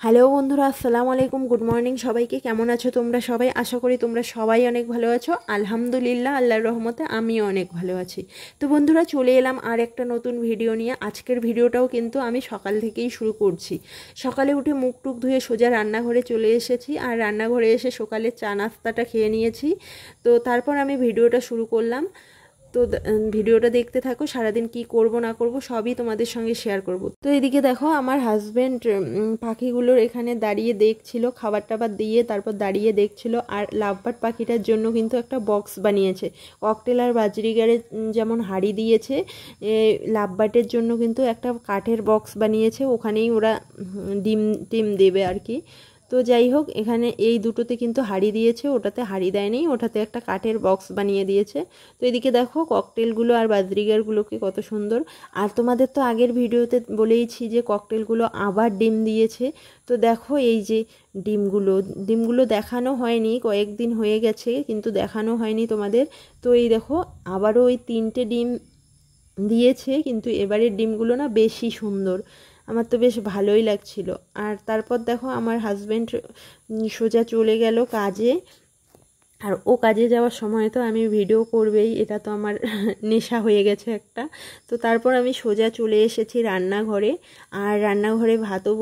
Hello বন্ধুরা, আসসালামু আলাইকুম। গুড মর্নিং সবাইকে। কেমন আছো তোমরা সবাই? আশা করি তোমরা সবাই অনেক ভালো আছো। আলহামদুলিল্লাহ, আল্লাহর রহমতে আমিও অনেক ভালো আছি। তো বন্ধুরা, চলে এলাম আর একটা নতুন ভিডিও নিয়ে। আজকের ভিডিওটাও কিন্তু আমি সকাল থেকেই শুরু করছি। সকালে উঠে মুখ টুক ধুয়ে সোজা রান্নাঘরে চলে এসেছি, আর রান্নাঘরে এসে সকালে চা নাস্তাটা খেয়ে নিয়েছি। তো তারপর আমি ভিডিওটা শুরু করলাম। তো ভিডিওটা দেখতে থাকো। সারাদিন কি করব না করব সবই তোমাদের সঙ্গে শেয়ার করব। তো এদিকে দেখো, আমার হাজব্যান্ড পাখিগুলোর এখানে দাঁড়িয়ে দেখছিল, খাবার টাবার দিয়ে তারপর দাঁড়িয়ে দেখছিল। আর লাভবার্ড পাখিটার জন্য কিন্তু একটা বক্স বানিয়েছে। ককটেল আর বাজরিগারে যেমন হাঁড়ি দিয়েছে, লাভবার্ডের জন্য কিন্তু একটা কাঠের বক্স বানিয়েছে। ওখানেই ওরা ডিম টিম দেবে আর কি। তো যাই হোক, এখানে এই দুটোতে কিন্তু হাঁড়ি দিয়েছে, ওটাতে হাঁড়ি দেয়নি, ওটাতে একটা কাঠের বক্স বানিয়ে দিয়েছে। তো এদিকে দেখো ককটেলগুলো আর বাজরিগারগুলোকে কত সুন্দর। আর তোমাদের তো আগের ভিডিওতে বলেইছি যে ককটেলগুলো আবার ডিম দিয়েছে। তো দেখো এই যে ডিমগুলো দেখানো হয়নি, কয়েকদিন হয়ে গেছে কিন্তু দেখানো হয়নি তোমাদের। তো এই দেখো আবারও ওই 3টে ডিম দিয়েছে, কিন্তু এবারের ডিমগুলো না বেশি সুন্দর। আমার তো বেশ ভালোই লাগছিল। আর তারপর দেখো আমার হাজব্যান্ড সোজা চলে গেল কাজে। আর ও কাজে যাওয়ার সময় তো আমি ভিডিও করবেই, এটা তো আমার নেশা হয়ে গেছে একটা। তো তারপর আমি সোজা চলে এসেছি রান্নাঘরে। আর রান্নাঘরে ভাতও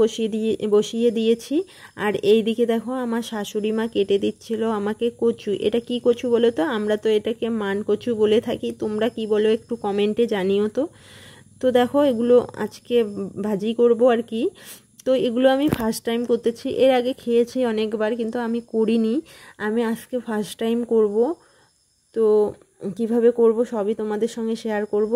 বসিয়ে দিয়েছি। আর এই দিকে দেখো আমার শাশুড়ি মা কেটে দিচ্ছিল আমাকে কচু। এটা কি কচু বলো তো? আমরা তো এটাকে মান কচু বলে থাকি, তোমরা কি বলো একটু কমেন্টে জানিও তো। তো দেখো এগুলো আজকে ভাজি করব আর কি। তো এগুলো আমি ফার্স্ট টাইম করতেছি, এর আগে খেয়েছি অনেকবার কিন্তু আমি করিনি। আমি আজকে ফার্স্ট টাইম করব। তো কিভাবে করব সবই তোমাদের সঙ্গে শেয়ার করব।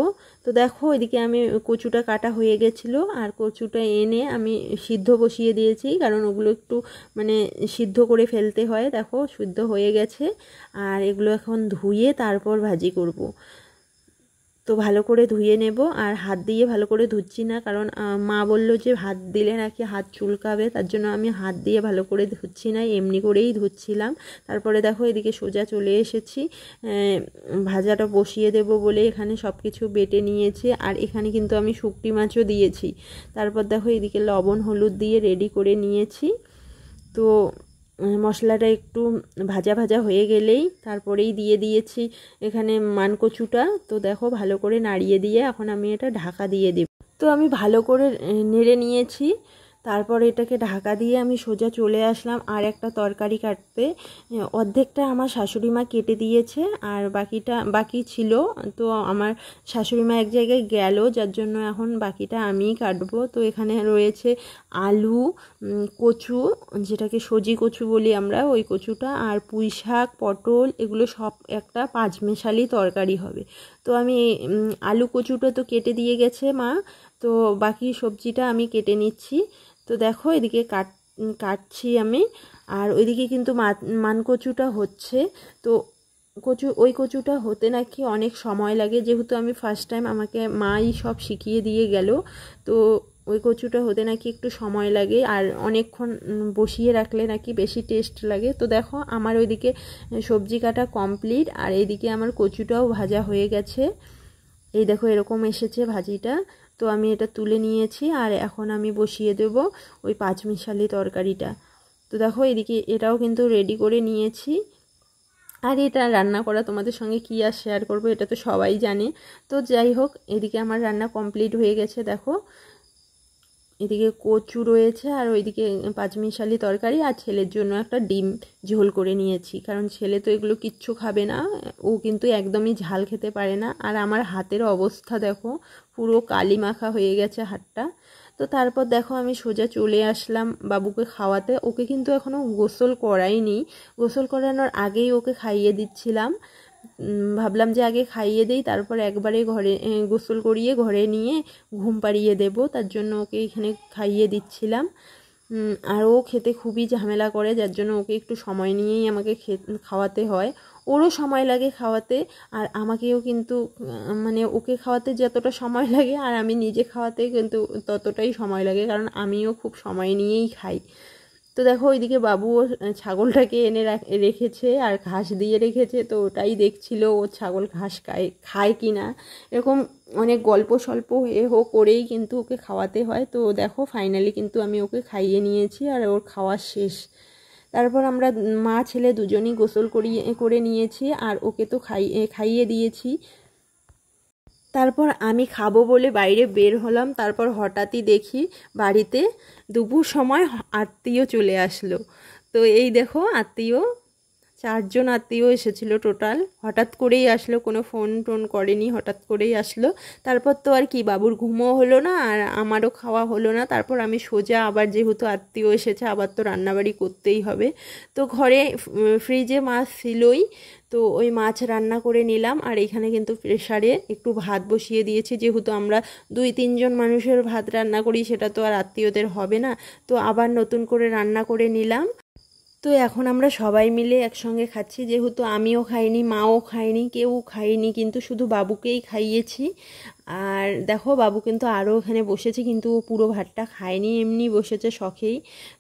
তো দেখো এদিকে আমি কচুটা কাটা হয়ে গেছিলো, আর কচুটা এনে আমি সিদ্ধ বসিয়ে দিয়েছি, কারণ ওগুলো একটু মানে সিদ্ধ করে ফেলতে হয়। দেখো সিদ্ধ হয়ে গেছে, আর এগুলো এখন ধুয়ে তারপর ভাজি করব। তো ভালো করে ধুয়ে নেব। আর হাত দিয়ে ভালো করে ধুচ্ছি না, কারণ মা বললো যে হাত দিলে নাকি হাত চুলকাবে, তার জন্য আমি হাত দিয়ে ভালো করে ধুচ্ছি না, এমনি করেই ধুচ্ছিলাম। তারপরে দেখো এদিকে সোজা চলে এসেছি ভাজাটা বসিয়ে দেব বলে এখানে সব কিছু বেটে নিয়েছি। আর এখানে কিন্তু আমি শুকটি মাছও দিয়েছি। তারপর দেখো এদিকে লবণ হলুদ দিয়ে রেডি করে নিয়েছি। তো মশলাটা একটু ভাজা ভাজা হয়ে গেলেই তারপরেই দিয়ে দিয়েছি এখানে মানকচুটা। তো দেখো ভালো করে নাড়িয়ে দিয়ে এখন আমি এটা ঢাকা দিয়ে দেব। তো আমি ভালো করে নেড়ে নিয়েছি। তারপর এটাকে ঢাকা দিয়ে আমি সোজা চলে আসলাম আর একটা তরকারি কাটতে। অর্ধেকটা আমার শাশুড়ি মা কেটে দিয়েছে, আর বাকি ছিল। তো আমার শাশুড়ি মা এক জায়গায় গেল, যার জন্য এখন বাকিটা আমিই কাটবো। তো এখানে রয়েছে আলু, কচু, যেটাকে সজি কচু বলি আমরা, ওই কচুটা, আর পুঁই শাক, পটল, এগুলো সব একটা পাঁচমেশালি তরকারি হবে। তো আমি আলু কচুটা তো কেটে দিয়ে গেছে মা, তো বাকি সবজিটা আমি কেটে নিচ্ছি। তো দেখো এদিকে কাটছি আমি। আর ওইদিকে কিন্তু মানকচুটা হচ্ছে। তো ওই কচুটা হতে নাকি অনেক সময় লাগে, যেহেতু আমি ফার্স্ট টাইম, আমাকে মাই সব শিখিয়ে দিয়ে গেল। তো ওই কচুটা হতে নাকি একটু সময় লাগে, আর অনেকক্ষণ বসিয়ে রাখলে নাকি বেশি টেস্ট লাগে। তো দেখো আমার ওইদিকে সবজি কাটা কমপ্লিট, আর এইদিকে আমার কচুটাও ভাজা হয়ে গেছে। এই দেখো এরকম এসেছে ভাজিটা। তো আমি এটা তুলে নিয়েছি, আর এখন আমি বসিয়ে দেব ওই পাঁচমিশালি তরকারিটা। তো দেখো এদিকে এটাও কিন্তু রেডি করে নিয়েছি। আর এটা রান্না করা তোমাদের সঙ্গে কি আর শেয়ার করব, এটা তো সবাই জানে। তো যাই হোক, এদিকে আমার রান্না কমপ্লিট হয়ে গেছে। দেখো এদিকে কচু রয়েছে, আর ওইদিকে পাঁচমিশালি তরকারি, আর ছেলের জন্য একটা ডিম ঝোল করে নিয়েছি, কারণ ছেলে তো এগুলো কিচ্ছু খাবে না, ও কিন্তু একদমই ঝাল খেতে পারে না। আর আমার হাতের অবস্থা দেখো, পুরো কালি মাখা হয়ে গেছে হাতটা। তো তারপর দেখো আমি সোজা চলে আসলাম বাবুকে খাওয়াতে। ওকে কিন্তু এখনও গোসল করাইনি, গোসল করানোর আগেই ওকে খাইয়ে দিচ্ছিলাম। ভাবলাম যে আগে খাইয়ে দেই, তারপর একবারে ঘরে গোসল করিয়ে ঘরে নিয়ে ঘুম পাড়িয়ে দেব, তার জন্য ওকে এখানে খাইয়ে দিচ্ছিলাম। আর ও খেতে খুবই ঝামেলা করে, যার জন্য ওকে একটু সময় নিয়েই আমাকে খাওয়াতে হয়। ওরও সময় লাগে খাওয়াতে, আর আমাকেও কিন্তু মানে ওকে খাওয়াতে যতটা সময় লাগে, আর আমি নিজে খাওয়াতে কিন্তু ততটাই সময় লাগে, কারণ আমিও খুব সময় নিয়েই খাই। তো দেখো ওইদিকে বাবুও ছাগলটাকে এনে রেখেছে আর ঘাস দিয়ে রেখেছে, তো ওটাই দেখছিল ও ছাগল ঘাস খায় কি না। এরকম অনেক গল্প স্বল্প করেই কিন্তু ওকে খাওয়াতে হয়। তো দেখো ফাইনালি কিন্তু আমি ওকে খাইয়ে নিয়েছি আর ওর খাওয়া শেষ। তারপর আমরা মা ছেলে দুজনই গোসল করে নিয়েছি আর ওকে তো খাইয়ে দিয়েছি। তারপর আমি খাবো বলে বাইরে বের হলাম, তারপর হঠাৎই দেখি বাড়িতে দুপুর সময় আত্মীয় চলে আসলো। তো এই দেখো আত্মীয়, 4 জন আত্মীয় এসেছিলো টোটাল। হঠাৎ করেই আসলো, কোনো ফোন টোন করেনি, হঠাৎ করেই আসলো। তারপর তো আর কি, বাবুর ঘুমও হলো না আর আমারও খাওয়া হলো না। তারপর আমি সোজা আবার, যেহেতু আত্মীয় এসেছে আবার তো রান্নাবাড়ি করতেই হবে। তো ঘরে ফ্রিজে মাছ ছিলই, তো ওই মাছ রান্না করে নিলাম। আর এখানে কিন্তু প্রেসারে একটু ভাত বসিয়ে দিয়েছি, যেহেতু আমরা 2-3 জন মানুষের ভাত রান্না করি, সেটা তো আর আত্মীয়দের হবে না। তো আবার নতুন করে রান্না করে নিলাম। তো এখন আমরা সবাই মিলে একসঙ্গে খাচ্ছি, যেহেতু আমিও খাইনি, মাও খাইনি, কেউ খাইনি, কিন্তু শুধু বাবুকেই খাইয়েছি। আর দেখো বাবু কিন্তু আরও এখানে বসেছে, কিন্তু ও পুরো ভাতটা খায়নি, এমনি বসেছে শখেই।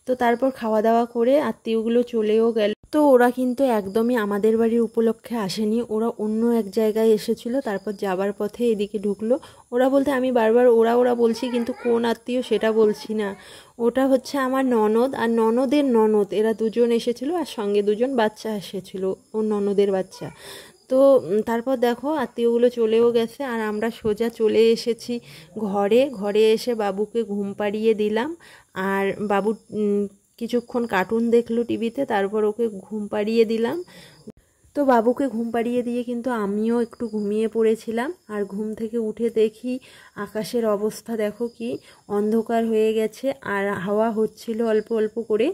তো তারপর খাওয়া দাওয়া করে আত্মীয়গুলো চলেও গেল। তো ওরা কিন্তু একদমই আমাদের বাড়ির উপলক্ষে আসেনি, ওরা অন্য এক জায়গায় এসেছিলো। তারপর যাবার পথে এদিকে ঢুকলো। ওরা বলতে আমি বারবার ওরা ওরা বলছি, কিন্তু কোন আত্মীয় সেটা বলছি না। ওটা হচ্ছে আমার ননদ আর ননদের ননদ, এরা দুজন এসেছিলো আর সঙ্গে 2জন বাচ্চা এসেছিলো, ও ননদের বাচ্চা। তো তারপর দেখো আত্মীয়গুলো চলেও গেছে আর আমরা সোজা চলে এসেছি ঘরে এসে বাবুকে ঘুম পাড়িয়ে দিলাম। আর বাবু কিছুক্ষণ কার্টুন দেখলো টিভিতে, তারপর ওকে ঘুম পাড়িয়ে দিলাম। তো বাবুকে ঘুম পাড়িয়ে দিয়ে কিন্তু আমিও একটু ঘুমিয়ে পড়েছিলাম। আর ঘুম থেকে উঠে দেখি আকাশের অবস্থা দেখো কি অন্ধকার হয়ে গেছে, আর হাওয়া হচ্ছিল অল্প অল্প করে।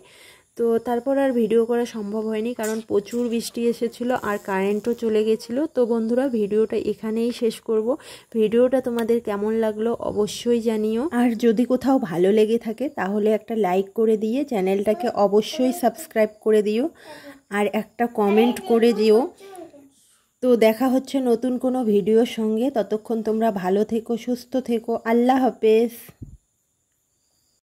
তো তারপর আর ভিডিও করা সম্ভব হয়নি, কারণ প্রচুর বৃষ্টি এসেছিলো আর কারেন্টও চলে গেছিলো। তো বন্ধুরা ভিডিওটা এখানেই শেষ করব। ভিডিওটা তোমাদের কেমন লাগলো অবশ্যই জানিও, আর যদি কোথাও ভালো লেগে থাকে তাহলে একটা লাইক করে দিয়ে চ্যানেলটাকে অবশ্যই সাবস্ক্রাইব করে দিও আর একটা কমেন্ট করে দিও। তো দেখা হচ্ছে নতুন কোনো ভিডিওর সঙ্গে, ততক্ষণ তোমরা ভালো থেকো, সুস্থ থেকো, আল্লাহ হাফেজ।